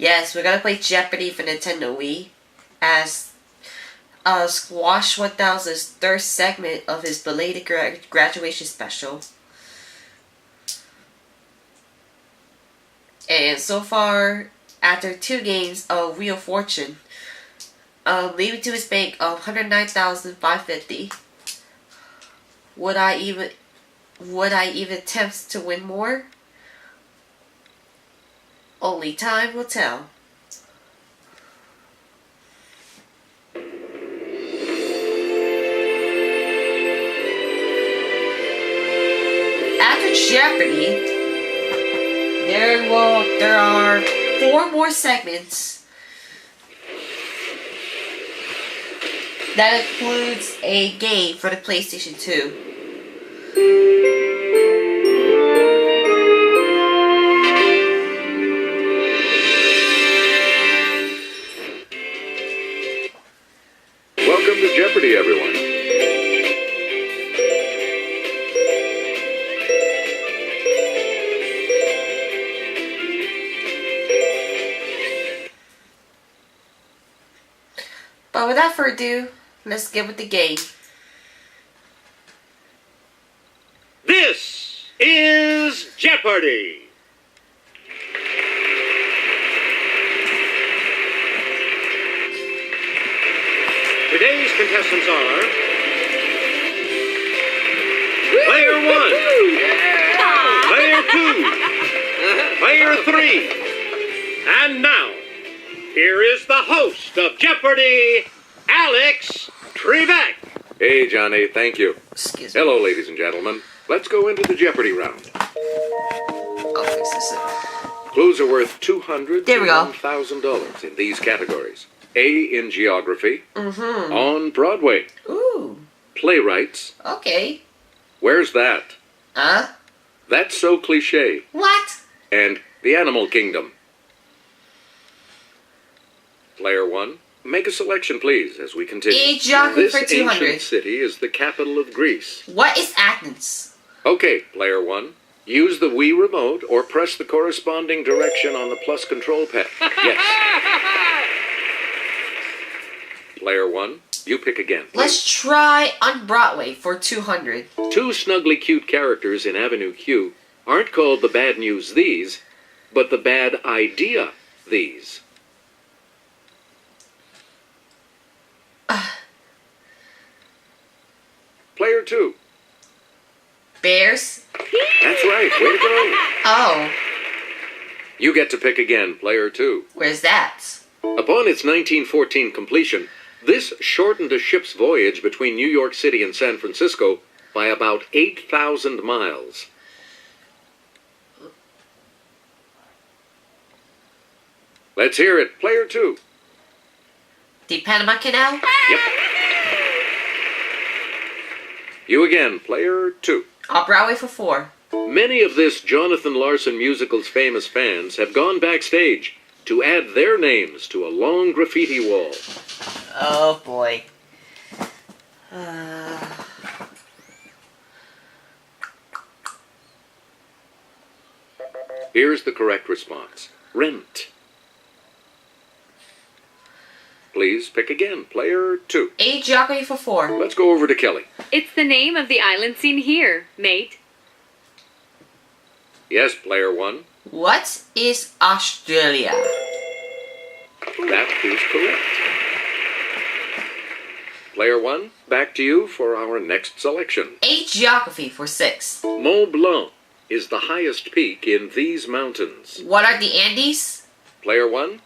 Yes, we're gonna play Jeopardy for Nintendo Wii as Spwash1000's third segment of his belated graduation special. And so far, after 2 games of Wheel of Fortune, leaving to his bank of $109,550. Would I even attempt to win more? Only time will tell. After Jeopardy, there are 4 more segments. That includes a game for the PlayStation 2. Welcome to Jeopardy, everyone. But without further ado, let's get with the game. This is Jeopardy! Today's contestants are Player 1, Player 2, Player 3, and now, here is the host of Jeopardy, Alex Trebek. Hey, Johnny, thank you. Excuse me. Hello, ladies and gentlemen. Let's go into the Jeopardy round. I'll fix this up. Clues are worth $200 There we go. to $1,000 in these categories. A in geography, on Broadway, Ooh. playwrights, Okay. Where's That? Huh? That's So Cliche, What? and The Animal Kingdom. Player 1, make a selection, please, as we continue. A geography This for 200. ancient city is the capital of Greece. What is Athens? Okay, Player 1, use the Wii remote or press the corresponding direction on the plus control pad. Yes. Player 1, you pick again. Please. Let's try on Broadway for 200. 2 snugly cute characters in Avenue Q aren't called the bad news these, but the bad idea these. Player 2. Bears? That's right, way to go. Oh, You get to pick again, Player 2. where's that? Upon its 1914 completion, this shortened a ship's voyage between New York City and San Francisco by about 8,000 miles. Let's hear it, Player 2. The Panama Canal? Yep. You again, Player 2. On Broadway for 4. Many of this Jonathan Larson musical's famous fans have gone backstage to add their names to a long graffiti wall. Oh boy. Here's the correct response. Rent. Please pick again, Player 2. A geography for 4. Let's go over to Kelly. It's the name of the island seen here, mate. Yes, Player 1. What is Australia? That is correct. Player 1, back to you for our next selection. A geography for 6. Mont Blanc is the highest peak in these mountains. What are the Andes? Player 1.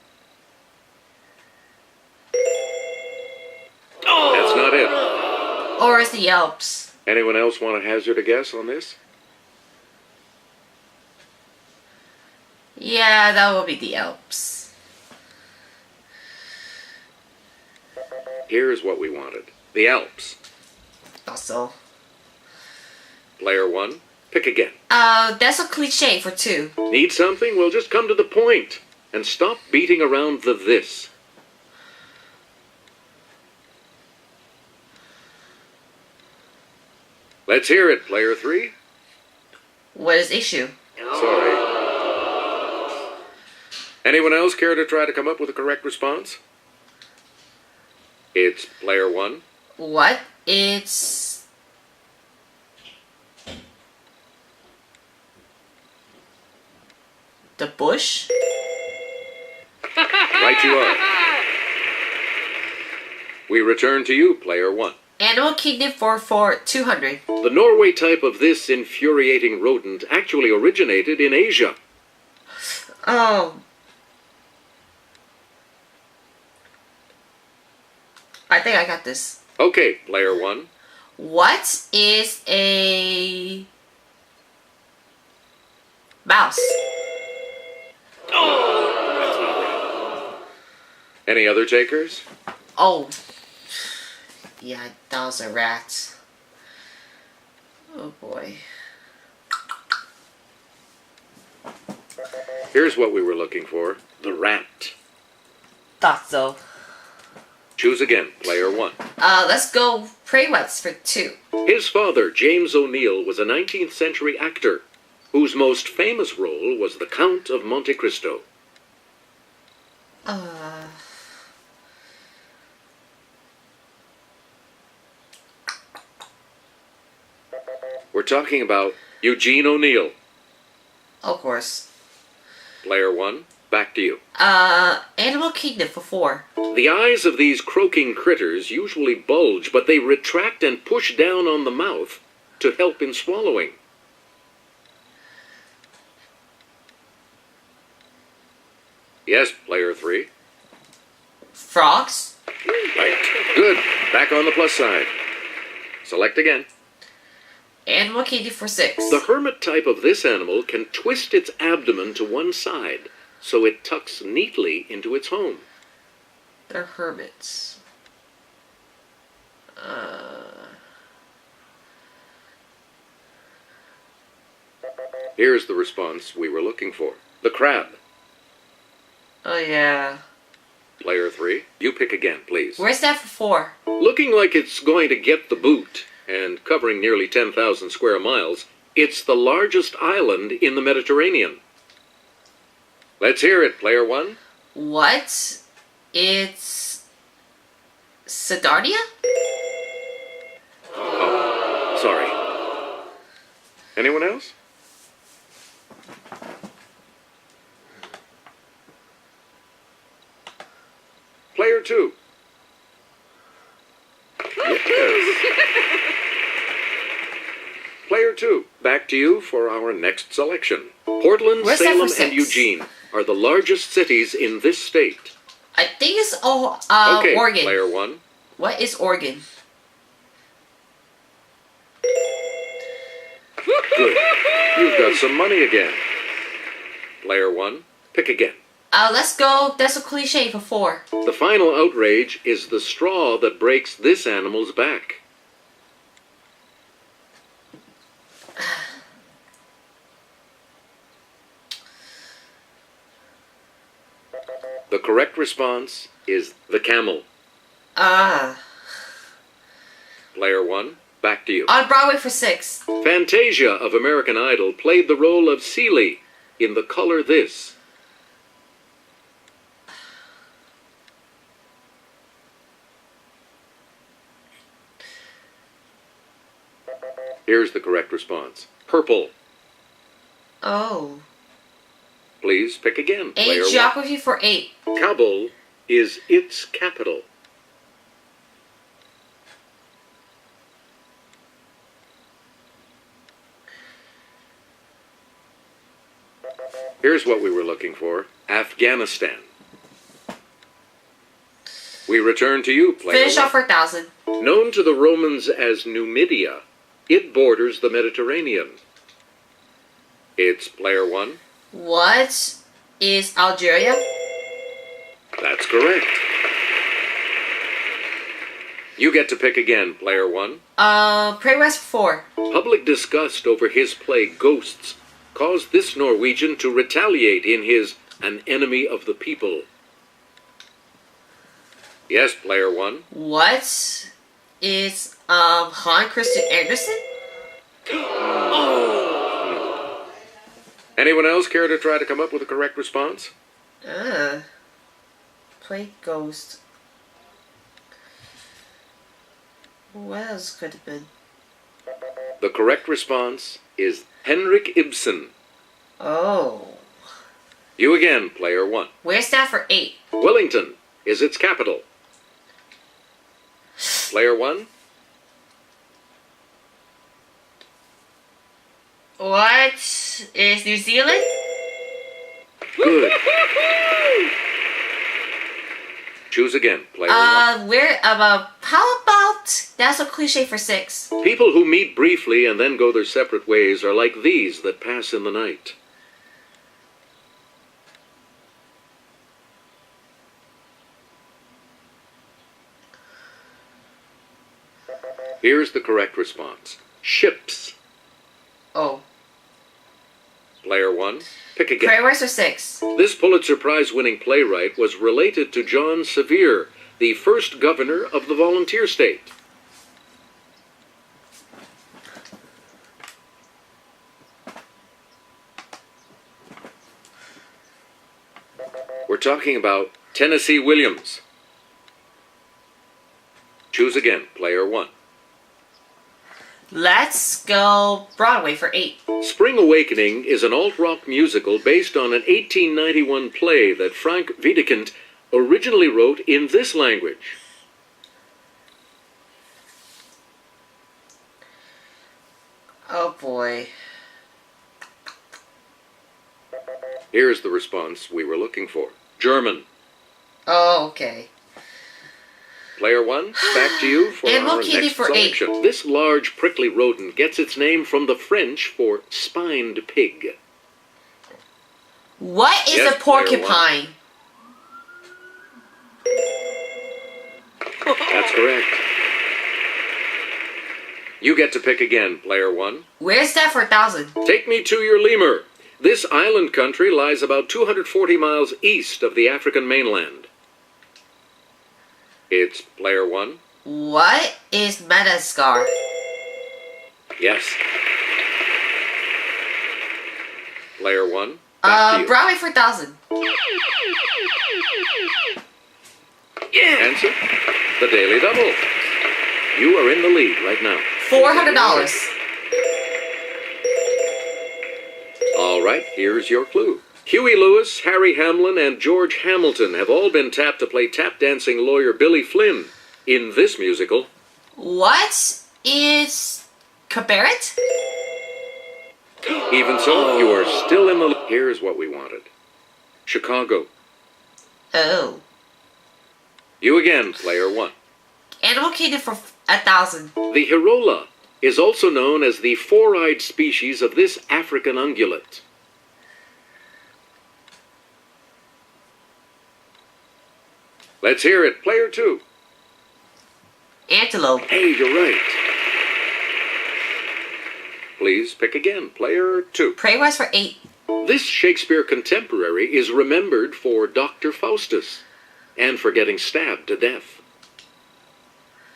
That's not it. Or is the Alps? Anyone else want to hazard a guess on this? Yeah, that will be the Alps. Here's what we wanted. The Alps. Also. Player 1, pick again. That's a cliche for 2. Need something? Well, just come to the point. And stop beating around the this. Let's hear it, Player 3. What is issue? Sorry. Anyone else care to try to come up with a correct response? It's player 1. What? It's... the bush? Right you are. We return to you, player 1. Animal Kingdom for 200. The Norway type of this infuriating rodent actually originated in Asia. Oh. I think I got this. Okay, player 1. What is a mouse? Any other takers? Oh. Yeah, that was a rat. Oh boy. Here's what we were looking for. The rat. Thought so. Choose again, player 1. Let's go Prewett's for 2. His father, James O'Neill, was a 19th century actor whose most famous role was the Count of Monte Cristo. We're talking about Eugene O'Neill. Of course. Player 1, back to you. Animal Kingdom for 4. The eyes of these croaking critters usually bulge, but they retract and push down on the mouth to help in swallowing. Yes, player 3. Frogs? Right. Good. Back on the plus side. Select again. Animal Kingdom for 6. The hermit type of this animal can twist its abdomen to one side, so it tucks neatly into its home. They're hermits. Here's the response we were looking for. The crab. Oh yeah. Player 3, you pick again, please. Where's that for 4? Looking like it's going to get the boot, and covering nearly 10,000 square miles, it's the largest island in the Mediterranean. Let's hear it, player 1. What? It's... Sardinia? Oh, sorry. Anyone else? Player 2. Yes. Player 2, back to you for our next selection. Portland, Where's that for Salem, and 6? Eugene are the largest cities in this state. I think it's Okay, Oregon. player 1. What is Oregon? Good. You've got some money again. Player 1, pick again. Let's go. That's a cliche for 4. The final outrage is the straw that breaks this animal's back. The correct response is the camel. Player 1, back to you. On Broadway for 6. Fantasia of American Idol played the role of Celie in The Color This. Here's the correct response. Purple. Oh. Please pick again. Player 1. Geography for 8. Kabul is its capital. Here's what we were looking for. Afghanistan. We return to you, player Finish 1. off for 1,000. Known to the Romans as Numidia, it borders the Mediterranean. It's player 1. What is Algeria? That's correct. You get to pick again, player 1. Pray West for 4. Public disgust over his play Ghosts caused this Norwegian to retaliate in his An Enemy of the People. Yes, player 1. What is Han Christian Andersen? Anyone else care to try to come up with a correct response? Play Ghost. What else could it have been? The correct response is Henrik Ibsen. Oh. You again, player 1. Where's that for 8? Wellington is its capital. Player 1. What is New Zealand? Good. Choose again, player 1. How about, that's a cliche for 6. People who meet briefly and then go their separate ways are like these that pass in the night. Here's the correct response. Ships. Oh. Player 1, pick again. Prayer words for 6. This Pulitzer Prize-winning playwright was related to John Sevier, the first governor of the volunteer state. We're talking about Tennessee Williams. Choose again, player 1. Let's go Broadway for 8. Spring Awakening is an alt-rock musical based on an 1891 play that Frank Wedekind originally wrote in this language. Oh boy. Here's the response we were looking for. German. Oh, okay. Player 1, back to you for Animal our Kitty next for 8. selection. This large prickly rodent gets its name from the French for spined pig. What is Yes, a porcupine? That's correct. You get to pick again, player 1. Where's that for 1,000? Take me to your lemur. This island country lies about 240 miles east of the African mainland. It's player 1. What is Madagascar? Yes. Player 1. Back to you. Broadway for 1,000. Answer, the Daily Double. You are in the lead right now. $400. All right, here's your clue. Huey Lewis, Harry Hamlin, and George Hamilton have all been tapped to play tap dancing lawyer Billy Flynn in this musical. What is Cabaret? Even so, you are still in the... Here's what we wanted. Chicago. Oh. You again, player 1. Animal Kingdom for 1,000. The Hirola is also known as the four-eyed species of this African ungulate. Let's hear it, player 2. Antelope. Hey, you're right. Please pick again, player 2. Prey West for 8. This Shakespeare contemporary is remembered for Dr. Faustus and for getting stabbed to death.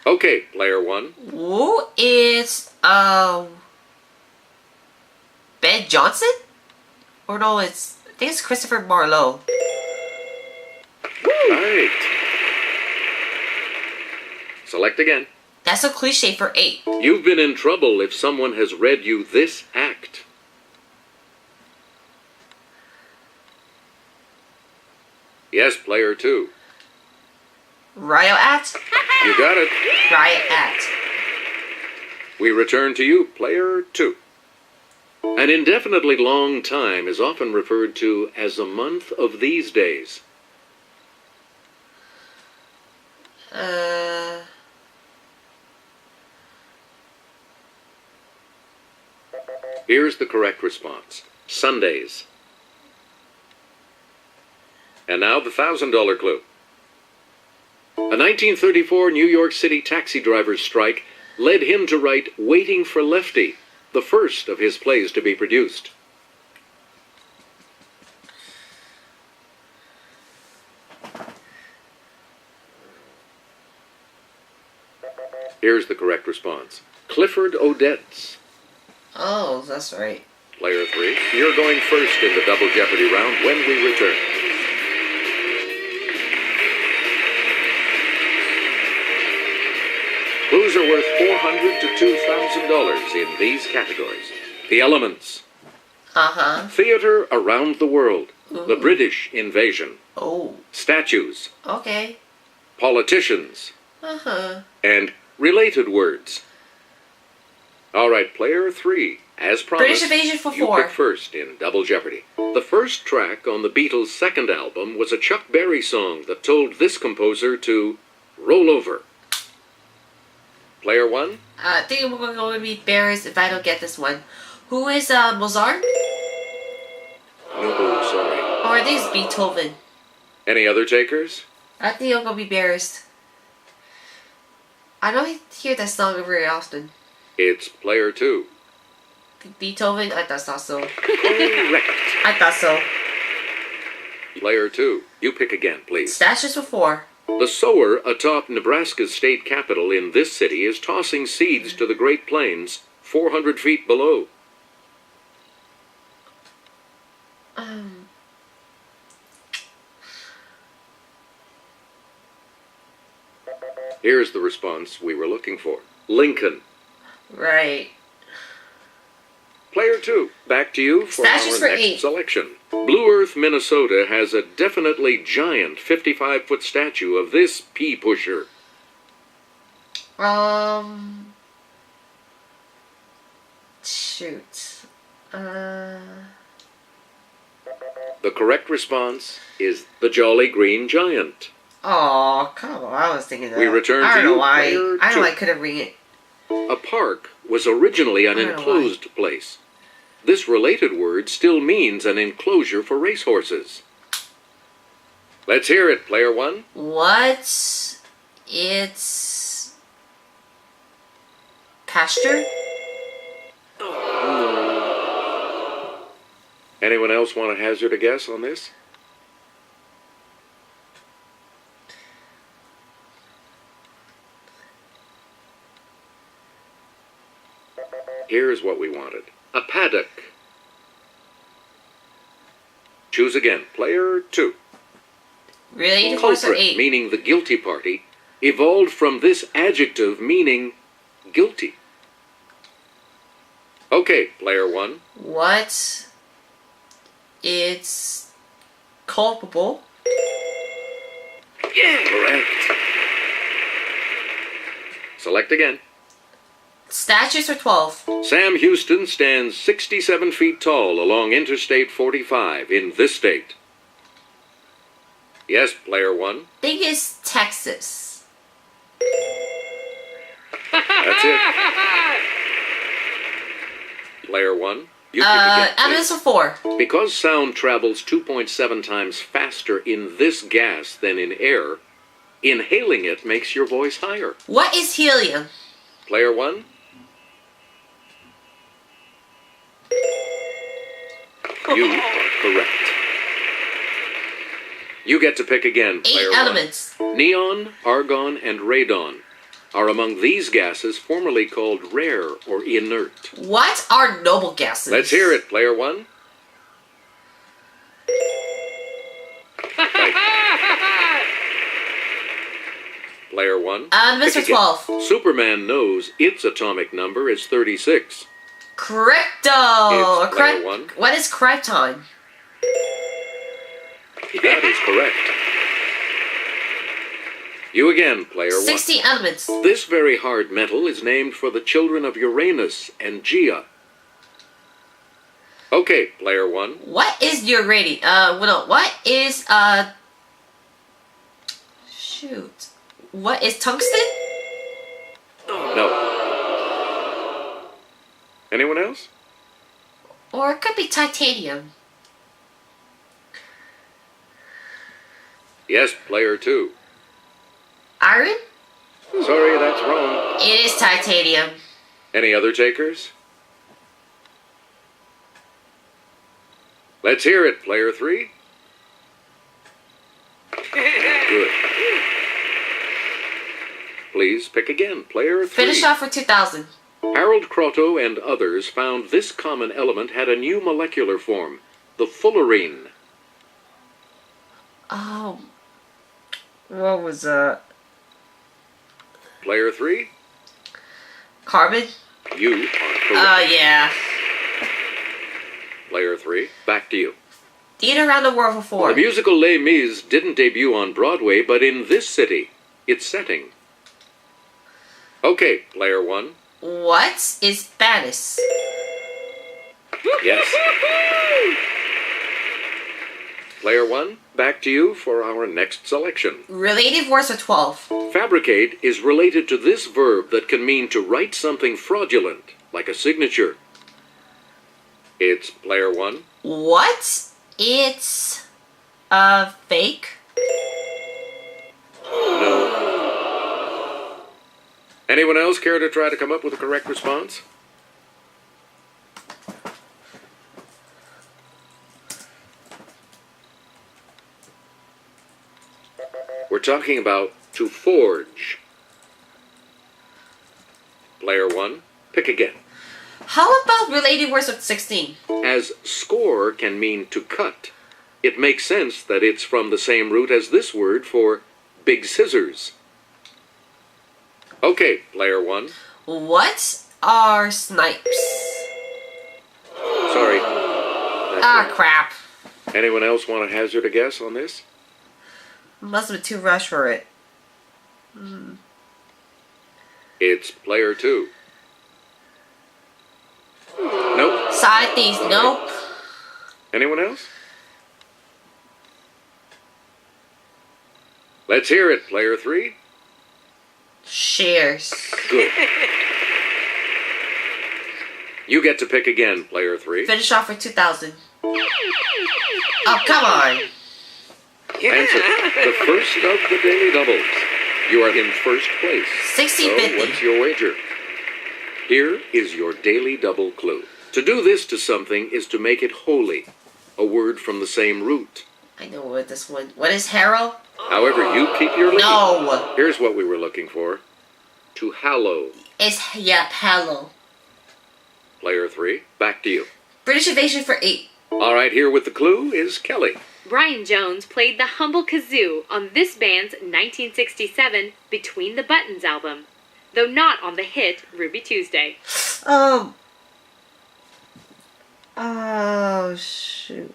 Okay, player 1. Who is, Ben Johnson? Or no, I think it's Christopher Marlowe. Right. Select again. That's a cliche for 8. You've been in trouble if someone has read you this act. Yes, player 2. Riot Act? You got it. Riot Act. We return to you, player 2. An indefinitely long time is often referred to as a month of these days. Here's the correct response. Sundays. And now the $1,000 clue. A 1934 New York City taxi driver's strike led him to write Waiting for Lefty, the first of his plays to be produced. Here's the correct response. Clifford Odets. Oh, that's right. Player 3, you're going first in the Double Jeopardy round when we return. Clues are worth $400 to $2,000 in these categories. The elements. Uh-huh. Theater around the world. Ooh. The British invasion. Oh. Statues. Okay. Politicians. Uh-huh. And related words. All right, player 3. As promised, British invasion for you 4. pick first in Double Jeopardy. The first track on the Beatles' second album was a Chuck Berry song that told this composer to roll over. Player 1? I think we're going to be embarrassed if I don't get this one. Who is Mozart? No, sorry. Or I think it's Beethoven. Any other takers? I think I'm going to be embarrassed. I don't hear that song very often. It's player 2. Beethoven? I thought so. Correct. I thought so. Player 2. You pick again, please. Statues for 4. The sower atop Nebraska's state capitol in this city is tossing seeds to the Great Plains 400 feet below. Here's the response we were looking for. Lincoln. Right. Player 2, back to you for Statues our for next 8. selection. Blue Earth, Minnesota has a definitely giant 55-foot statue of this pea pusher. Shoot. The correct response is the Jolly Green Giant. Oh, come on. I was thinking that. We return I to don't know you, why. player I don't know 2. why I couldn't ring it. A park was originally an I don't know enclosed place. This related word still means an enclosure for racehorses. Let's hear it, player 1. What? It's pasture? Anyone else want to hazard a guess on this? Here's what we wanted. A paddock. Choose again. Player 2. Related horse or Culprit, 8? meaning the guilty party, evolved from this adjective meaning guilty. Okay, player 1. What? It's culpable. Yeah! Correct. Select again. Statues for 12. Sam Houston stands 67 feet tall along Interstate 45 in this state. Yes, player 1. I think it's Texas. That's it. Player 1. You pick again, please. Evidence for 4. Because sound travels 2.7 times faster in this gas than in air, inhaling it makes your voice higher. What is helium? Player 1. You are correct. You get to pick again, 8 player 1. elements. Neon, argon, and radon are among these gases formerly called rare or inert. What are noble gases? Let's hear it, player 1. Right. Player 1. Mr. Pick again. 12. Superman knows its atomic number is 36. Crypto. It's player 1. What is krypton? That is correct. You again, player 1. 60 elements. This very hard metal is named for the children of Uranus and Gaia. Okay, player 1. What is uranium? What is, shoot. What is tungsten? No. Anyone else? Or it could be titanium. Yes, player 2. Iron? Sorry, that's wrong. It is titanium. Any other takers? Let's hear it, player 3. Good. Please pick again, player 3. Finish off for 2000. Harold Crotto and others found this common element had a new molecular form, the fullerene. Oh. What was that? Player 3. Carbon? You are correct. Yeah. Player 3, back to you. Theater Around the World for 4. The musical Les Mis didn't debut on Broadway, but in this city, its setting. Okay, player 1. What is Spanish? Yes. Player 1, back to you for our next selection. Related words for 12. Fabricate is related to this verb that can mean to write something fraudulent, like a signature. It's player 1. What? It's fake? No. Anyone else care to try to come up with a correct response? We're talking about to forge. Player 1, pick again. How about related words with 16? As score can mean to cut, it makes sense that it's from the same root as this word for big scissors. Okay, player 1. What are snipes? Sorry. Crap. Anyone else want to hazard a guess on this? Must have been too rushed for it. It's player 2. Nope. Side thieves, nope. Anyone else? Let's hear it, player 3. Shares. Good. You get to pick again, player 3. Finish off for 2,000. Oh, come on. Answer. The first of the daily doubles. You are in first place. 60-50. So what's your wager? Here is your daily double clue. To do this to something is to make it holy, a word from the same root. I know what this one. What is Harrow? However, you keep your lead. No. Here's what we were looking for. To hallow. It's Palo. Player 3, back to you. British Invasion for 8. All right, here with the clue is Kelly. Brian Jones played the humble kazoo on this band's 1967 Between the Buttons album, though not on the hit Ruby Tuesday. Oh, shoot.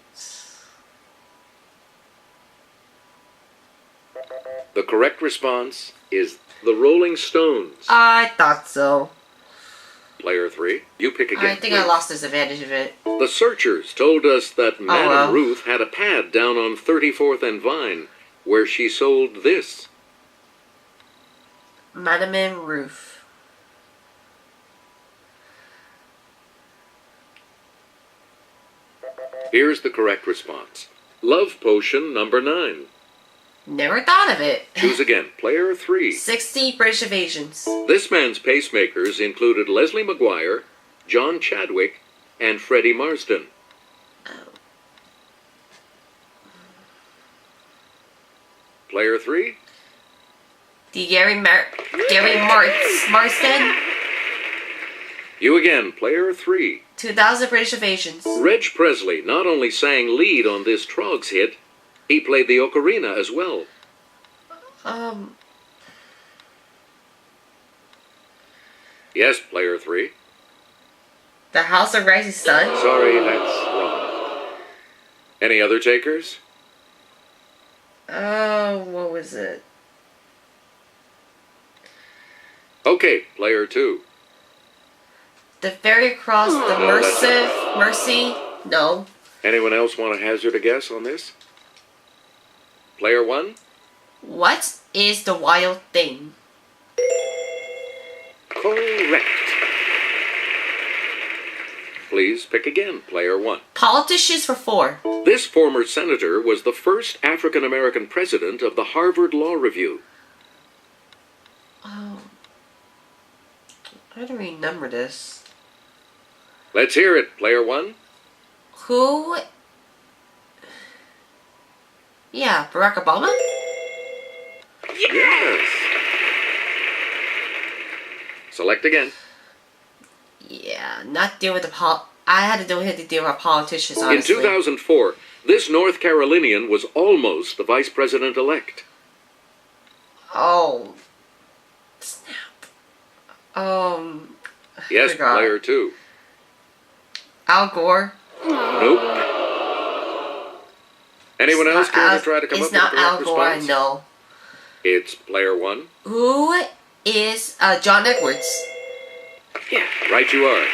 The correct response is the Rolling Stones. I thought so. Player 3, you pick again. I think please. I lost this advantage of it. The searchers told us that Madame well. Ruth had a pad down on 34th and Vine where she sold this. Madame Ruth. Here's the correct response. Love Potion number 9. Never thought of it. Choose again, player 3. 60 British Invasions. This man's pacemakers included Leslie McGuire, John Chadwick, and Freddie Marsden. Oh. Player 3. Gary Marsden. You again, player 3. 2000 British Invasions. Reg Presley not only sang lead on this Trogs hit, he played the ocarina as well. Yes, player 3. The House of Rising Sun. Sorry, that's wrong. Any other takers? Oh, what was it? Okay, player 2. The Ferry Across the Mercy. No. Anyone else want to hazard a guess on this? Player 1? What is the Wild Thing? Correct. Please pick again, player 1. Politicians for 4. This former senator was the first African-American president of the Harvard Law Review. Oh. I don't remember this. Let's hear it, player 1. Who? Yeah, Barack Obama? Yes. Select again. Yeah, not deal with I had to deal with politicians, honestly. In 2004, this North Carolinian was almost the vice president-elect. Oh. Snap. Yes, Forgot. player 2. Al Gore. Nope. Anyone It's else not care Al- to try to come It's up with a not correct Al Gore, I response? know. It's player 1. Who is John Edwards? Yeah, right you are.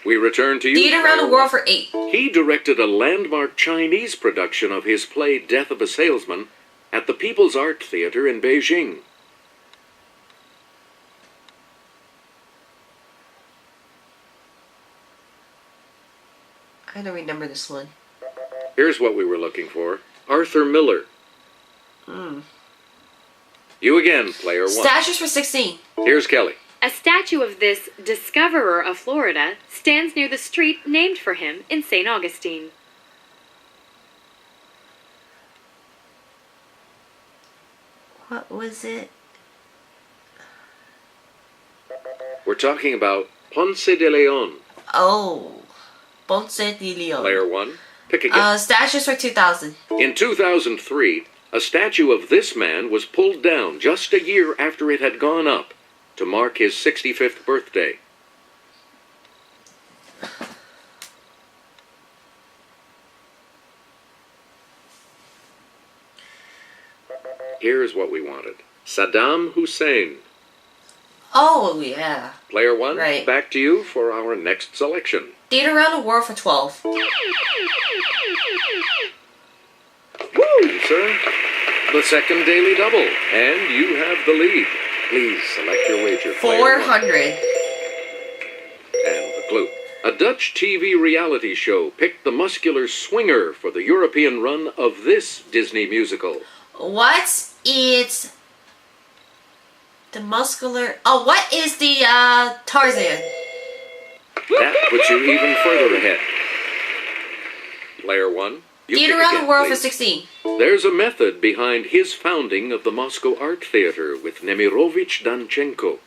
We return to you. Theater Around the player World 1. for 8. He directed a landmark Chinese production of his play Death of a Salesman at the People's Art Theater in Beijing. I don't remember this one. Here's what we were looking for. Arthur Miller. You again, player 1. Statues for 16. Here's Kelly. A statue of this discoverer of Florida stands near the street named for him in St. Augustine. What was it? We're talking about Ponce de Leon. Oh. Ponce de Leon. Player 1. Pick again. Statues for 2000. In 2003, a statue of this man was pulled down just a year after it had gone up to mark his 65th birthday. Here's what we wanted. Saddam Hussein. Oh, yeah. Player 1, Right. back to you for our next selection. Theater Around the World for 12. Woo, sir. The second daily double. And you have the lead. Please select your wager. Player 1. 400. And the clue. A Dutch TV reality show picked the muscular swinger for the European run of this Disney musical. What is the muscular... Oh, what is the Tarzan? That puts you even further ahead. Player 1. You Theater pick Around again, the World for please. 16. There's a method behind his founding of the Moscow Art Theater with Nemirovich Danchenko.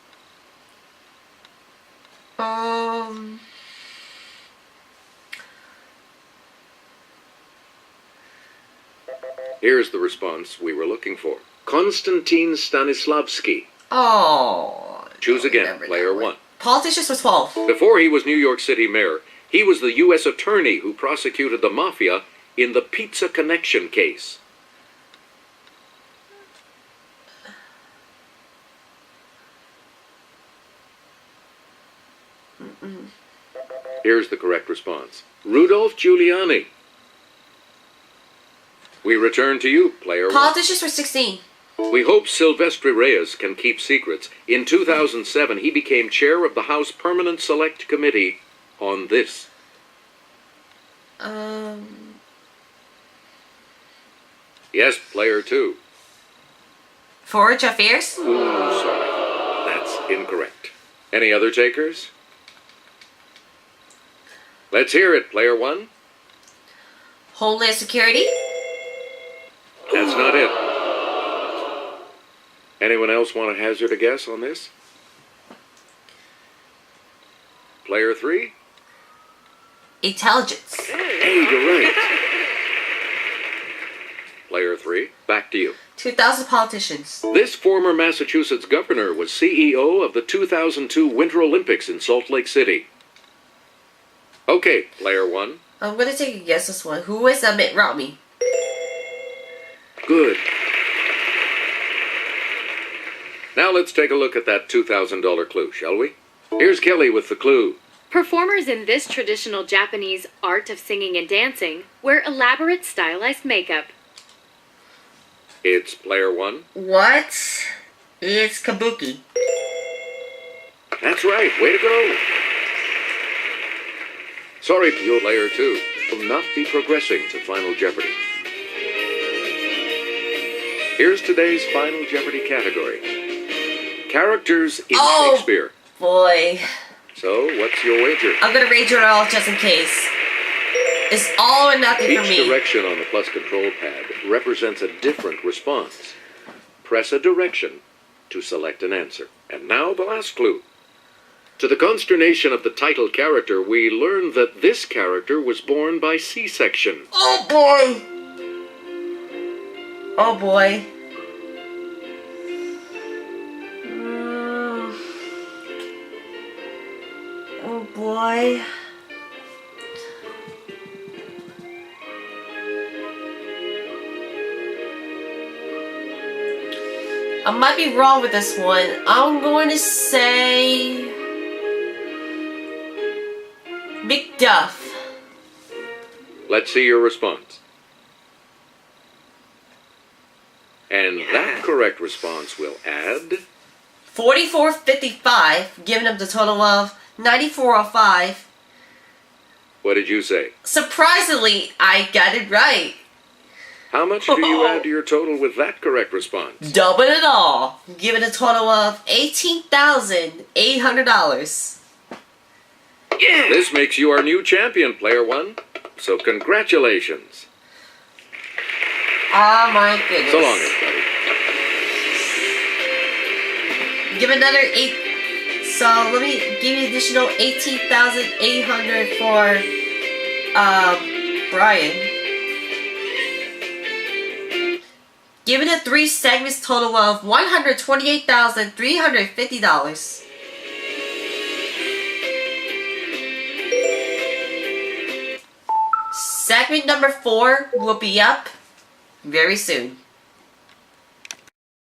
Here's the response we were looking for. Konstantin Stanislavski. Oh. Choose I don't again, remember player that 1. Politicians for 12. Before he was New York City mayor, he was the U.S. attorney who prosecuted the mafia in the Pizza Connection case. Here's the correct response. Rudolph Giuliani. We return to you, player 1. Politicians for 16. We hope Silvestre Reyes can keep secrets. In 2007, he became chair of the House Permanent Select Committee on this. Yes, player 2. Foreign Affairs? Ooh, sorry. That's incorrect. Any other takers? Let's hear it, player 1. Homeland Security? That's not it. Anyone else want to hazard a guess on this? Player 3? Intelligence. Hey, you're right. Player 3, back to you. 2000 Politicians. This former Massachusetts governor was CEO of the 2002 Winter Olympics in Salt Lake City. Okay, player 1. I'm gonna take a guess this one. Who is Mitt Romney? Good. Now let's take a look at that $2,000 clue, shall we? Here's Kelly with the clue. Performers in this traditional Japanese art of singing and dancing wear elaborate stylized makeup. It's player 1. What? It's Kabuki. That's right. Way to go. Sorry to you, player 2. Will not be progressing to Final Jeopardy. Here's today's Final Jeopardy category. Characters in Shakespeare. Boy. So, what's your wager? I'm gonna wager it all just in case. It's all or nothing for Each me. direction on the plus control pad represents a different response. Press a direction to select an answer. And now the last clue. To the consternation of the title character, we learn that this character was born by C-section. Oh boy. Oh boy. boy. I might be wrong with this one. I'm going to say McDuff. Let's see your response. And that correct response will add 44.55, giving him the total of 94.05. What did you say? Surprisingly, I got it right. How much do you add to your total with that correct response? Double it all, giving a total of $18,800. Yeah. This makes you our new champion, Player One. So congratulations. Oh my goodness. So long, everybody. Give another 8. So let me give you additional 18,800 for Brian. Giving it 3 segments, total of $128,350. Segment number 4 will be up very soon.